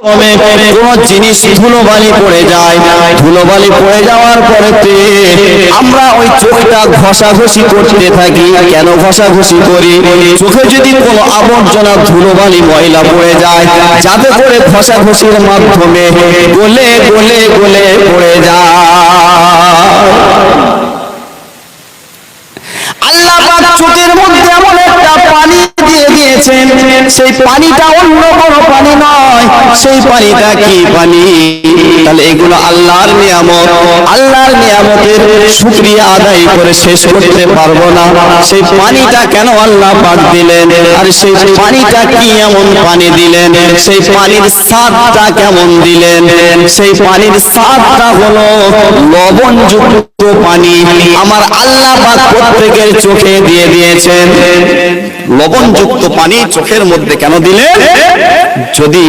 কোন জিনিস ধুলোবালি পড়ে যায়, ধুলোবালি পড়ে যাওয়ার পরেতে আমরা ওই চোখটা ঘষাঘষি করতে থাকি। কেন ঘষাঘষি করি? চোখে যদি কোনো আবর্জনা ধুলোবালি ময়লা পড়ে যায়, যাতে করে ঘষাঘষির মাধ্যমে গলে গলে গলে পড়ে যায়। আল্লাহ পাক চোখের মধ্যে এমন একটা পানি দিয়ে দিয়েছেন, সেই পানিটা অন্য কোনো পানি নয়। সেই পানিটা কি পানি? তাহলে এগুলো আল্লাহর নিয়ামত। আল্লাহর নিয়ামতের শুকরিয়া আদায় করে শেষ করতে পারবো না। সেই পানিটা কেন আল্লাহ পাক দিলেন? আর সেই পানিটা কি এমন পানি দিলেন? সেই পানির স্বাদটা কেমন দিলেন? সেই পানির স্বাদটা হলো লবণযুক্ত পানি। আমার আল্লাহ পাক প্রত্যেকের চোখে দিয়ে দিয়েছেন লবণযুক্ত পানি। চোখের মধ্যে কেন দিলেন? যদি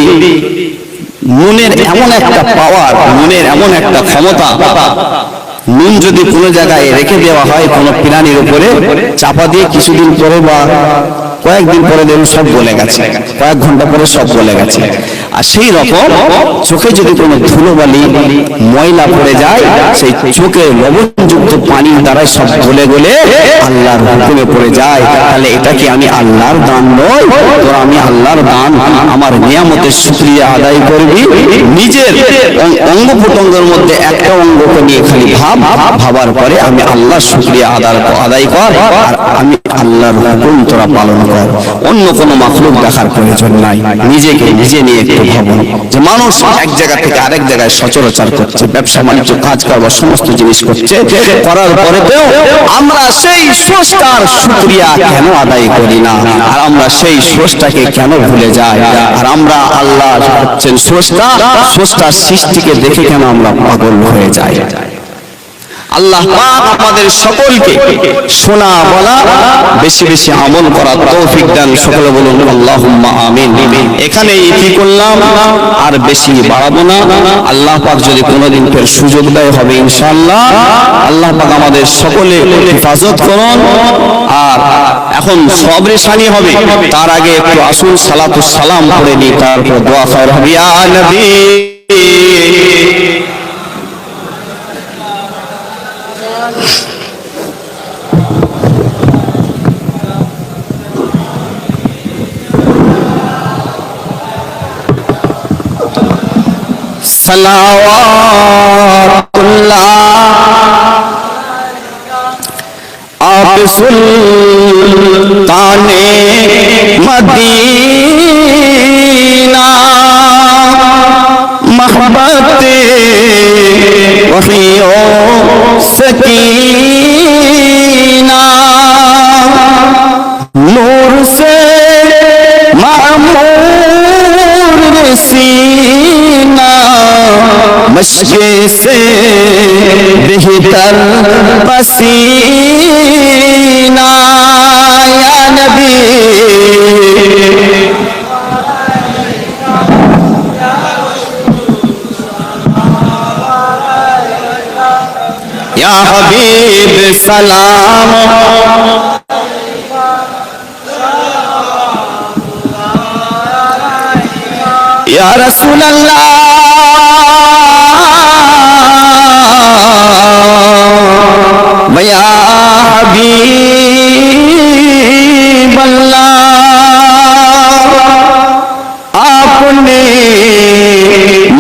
নুনের এমন একটা পাওয়ার, নুনের এমন একটা ক্ষমতা, নুন যদি কোনো জায়গায় রেখে দেওয়া হয় কোনো প্রাণীর উপরে, চাপা দিয়ে কিছুদিন পরে বা কয়েকদিন পরে দেখুন সব গলে গেছে, কয়েক ঘন্টা পরে সব গলে গেছে। আর সেই রকম চোখে যদি কোনো ধুলোবালি ময়লা পড়ে যায়, সেই চোখে লবণযুক্ত পানির দ্বারাই সব গলে গলে আল্লাহর হুকুমে পড়ে যায়। তাহলে এটা কি আমি আল্লাহর দান নয়? তো আমি আল্লাহর দান, আমার নিয়ামতের শুকরিয়া আদায় করবি। নিজের অঙ্গ প্রত্যঙ্গের মধ্যে একটা অঙ্গকে নিয়ে খালি ভাবার পরে আমি আল্লাহর শুকরিয়া আদায় কর, আর আমি আল্লাহর হুকুম তোরা পালন কর। অন্য কোনো মাখলুক দেখার প্রয়োজন নাই। নিজেকে নিজে নিয়ে একটু ভাবুন যে মানুষ এক জায়গা থেকে আরেক জায়গায় সচরাচর করছে, ব্যবসা বাণিজ্য কাজ কারবার সমস্ত জিনিস করছে, করার পরেতেও আমরা সেই স্রষ্টার শুকরিয়া কেন আদায় করি না? আর আমরা সেই স্রষ্টাকে কেন ভুলে যাই? আর আমরা আল্লাহ হচ্ছেন স্রষ্টা, স্রষ্টার সৃষ্টিকে দেখে কেন আমরা পাগল হয়ে যাই? আল্লাহ পাক আমাদের সকলকে শোনা বলা, বেশি বেশি আমল করার তৌফিক দান। সকলে বলুন আল্লাহুম্মা আমিন। এখানেই কি করলাম, আর বেশি বাড়াবো না। আল্লাহ পাক যদি কোনোদিন ফের সুযোগ দেয় হবে ইনশাআল্লাহ। আল্লাহ পাক আমাদের সকলে হেফাজত করুন। আর এখন সবরে শানি হবে, তার আগে একটু আসুন সালাতুস সালাম পড়ে নিই, তারপর দোয়া খাওয়ার হবে। ইয়া নবী सलावतुल्लाह आप सुल्ताने मदीना महबते वहियो सकीना नूर से मामूर सीना मशके से बेहतर पसीना या नबी या हबीब सलाम या रसूल अल्लाह या हबीब अल्लाह आपने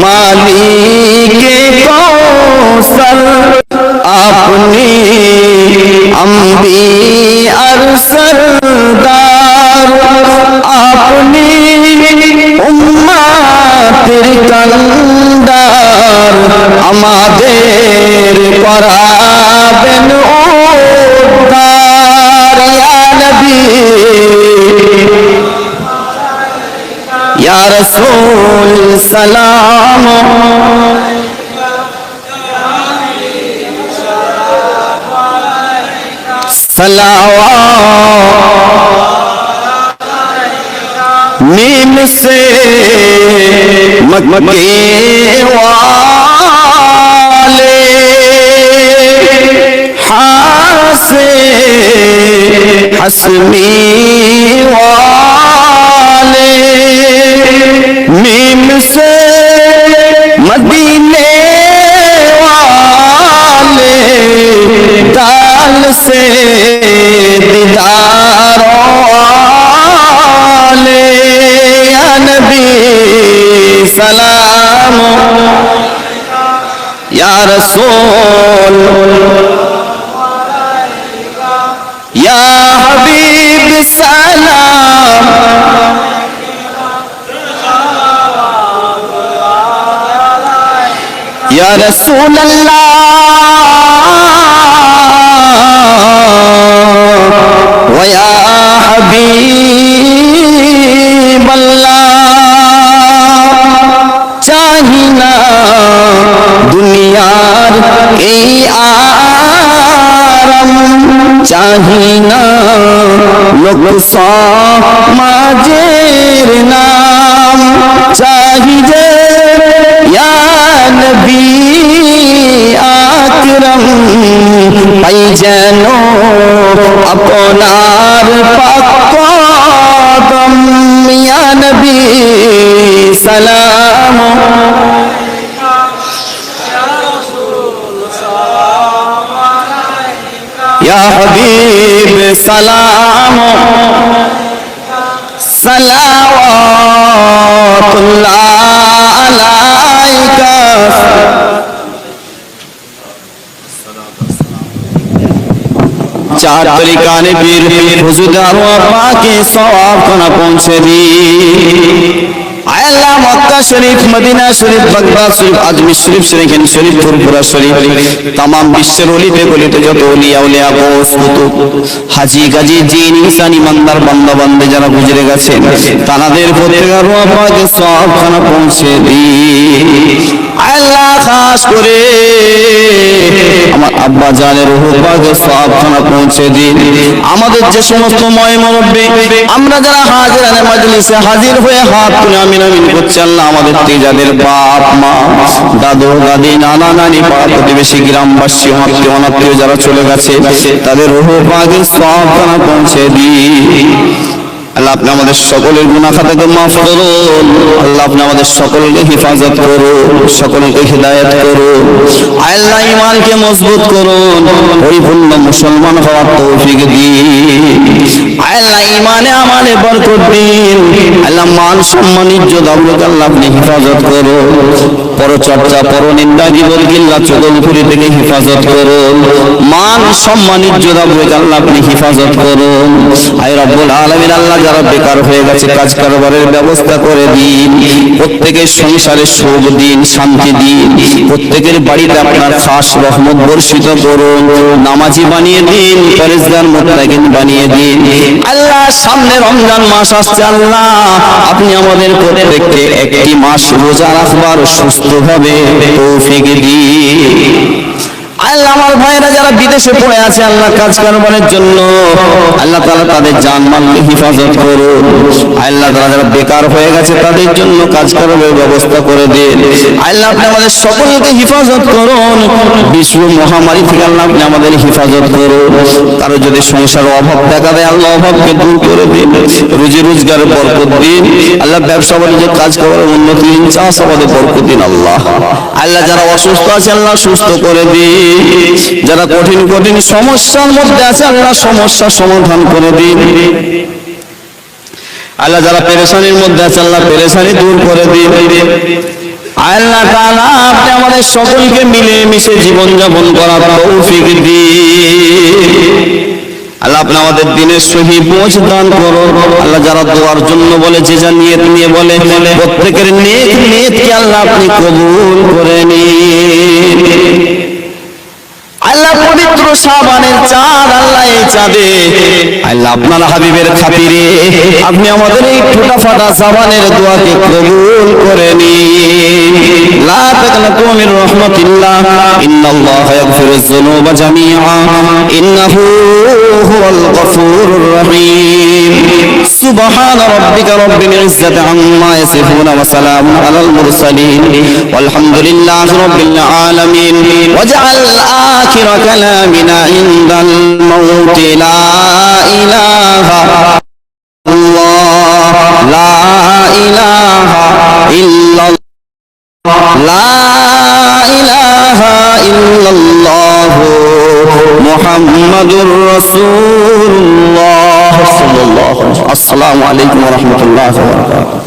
मालिके कौसर आपने अंबिया सरदार आपने उम्मतेर कंदार আমাদের করাবেন উদ্ধার ইয়া নবী ইয়া রাসূল সালাম सलावत मीम से मक्के वाले हाँ से हस्मी वाले मीम से সালাম ইয়া রাসূল ইয়া হাবিব সালাম ইয়া রাসূলুল্লাহ ওয়া ইয়া হাবিবাল্লাহ চাহি না দুনিয়ার এই আরাম চাহি না লোক সমাজের নাম চাহি যে ইয়া নবী আকরাম পাই যেন আপনার পাক কদম ইয়া নবী সালাম ইয়া হাবিব সালাম সালাওয়াতুল্লাহ আলাইকা চার তরিকা ने पीर हुजूर अरवा पाके सवाब खाना पहुंचे दी আল্লাহ মক্কা শরীফ মদিনা শরীফ বাগদাদ শরীফ আজমির শরীফ সেখানে শরীফ ফুরফুরা শরীফ तमाम বিশ্বের অলিতে গলিতে যত ওলিয়া উলিয়া গোস কুতুব হাজী গাজী জিন ইনসান ইমানদার বান্দা বান্দে যারা গুজরে গেছেন তাদের প্রত্যেকের রূহ পাকে সওয়াব খানা পৌঁছে দি আল্লাহ খাস করে আমার আব্বা জানের রূহ পাকে সওয়াব খানা পৌঁছে দিন আমাদের যে সমস্ত ময় মুরব্বি আমরা যারা হাজিরানে মজলিসে হাজির হয়ে হাত তুলে আমিন আমিন করছি আল্লাহ আমাদের যাদের বাপ মা দাদু দাদি নানা নানি পাড়া প্রতিবেশী গ্রামবাসী আত্মীয় অনাত্মীয় যারা চলে গেছে তাদের রূহ পাকে সওয়াব খানা পৌঁছে দিন আল্লাহ আপনি আমাদের সকলের গুনাহ খাতাকে মাফ করুন আল্লাহ আপনি আমাদের সকলকে হেফাজত করুন সকলকে হিদায়াত করুন আল্লাহ ঈমানকে মজবুত করুন পরিপূর্ণ মুসলমান হওয়ার তৌফিক দিন আল্লাহ ঈমানে আমালে বরকত দিন আল্লাহ মান সম্মান ইজ্জত আবরুত আল্লাহ আপনি হেফাজত করুন পরচর্চা পরনিন্দা গীবত গিল্লা চগলখুরি থেকে হেফাজত করুন মান সম্মান ইজ্জত আবরুত আল্লাহ আপনি হেফাজত করুন আয় রব্বুল আলামিন আল্লাহ যারা বেকার হয়ে গেছে কাজ কারবারের ব্যবস্থা করে দিন প্রত্যেকের সংসারে সুখ দিন শান্তি দিন প্রত্যেকের বাড়িতে আপনার খাস রহমত বর্ষিত করুন নামাজি বানিয়ে দিন পরেজগার মুত্তাকিন বানিয়ে দিন আল্লাহ সামনে রমজান মাস আসছে আল্লাহ আপনি আমাদের প্রত্যেককে একটি মাস রোজা রাখবার সুস্থভাবে তৌফিক দিন আল্লাহ আমার ভাইরা যারা বিদেশে পড়ে আছে আল্লাহ কাজ কারবারের জন্য আল্লাহ তাআলা তাদের জানমালকে হেফাজত করুন আল্লাহ তাআলা যারা বেকার হয়ে গেছে তাদের জন্য কাজ কারবারের ব্যবস্থা করে দিন আল্লাহ আপনি আমাদের সকলকে হেফাজত করুন বিশ্ব মহামারী থেকে আল্লাহ আপনি আমাদের হেফাজত করুন কারো যদি সংসার অভাব দেখা দেয় আল্লাহ অভাবকে দূর করে দিন রুজি রোজগারে বরকত দিন আল্লাহ ব্যবসা বাণিজ্য কাজ কারবারের উন্নতি দিন চাষাবাদে বরকত দিন আল্লাহ আল্লাহ যারা অসুস্থ আছে আল্লাহ সুস্থ করে দিন যারা কঠিন কঠিন সমস্যার মধ্যে আছে আল্লাহ সমস্যার সমাধান করে দিন আল্লাহ যারা পেরেশানির মধ্যে আছে আল্লাহ পেরেশানি দূর করে দিন আল্লাহ তাআলা আপনি আমাদের সকলকে মিলে মিশে জীবন যাপন করার তৌফিক দিন আল্লাহ আপনি আমাদের দিনের সহি পৌঁছ দান করুন আল্লাহ যারা দোয়ার জন্য বলে যে যা নিয়ত নিয়ে বলে প্রত্যেকের নেক নিয়তকে আল্লাহ আপনি কবুল করে নিন আল্লাহ পবিত্র শাবানের চাঁদ আল্লাহ এই চাঁদে আল্লাহ আপনার হাবিবের খাতিরে আপনি আমাদের এই ফোঁটা ফাটা শাবানের দোয়াকে কবুল করে নিন লা তাকনাতু মির রাহমাতিল্লাহ ইন্নাল্লাহা ইয়াগফিরুয যুনুবা জামিআ ইন্নাহু হুয়াল গফুরুর রহিম সুবহানা রাব্বিকা রাব্বিল ইজ্জাতি আম্মা ইয়াসিফুন ওয়া সালামুন আলাল মুরসালিন ওয়ালহামদুলিল্লাহি রাব্বিল আলামিন ওয়াজআল آخر كلامنا عند الموت لا إله الله لا إله إلا الله لا إله إلا الله محمد رسول الله صلى الله عليه وسلم السلام عليكم ورحمة الله وبركاته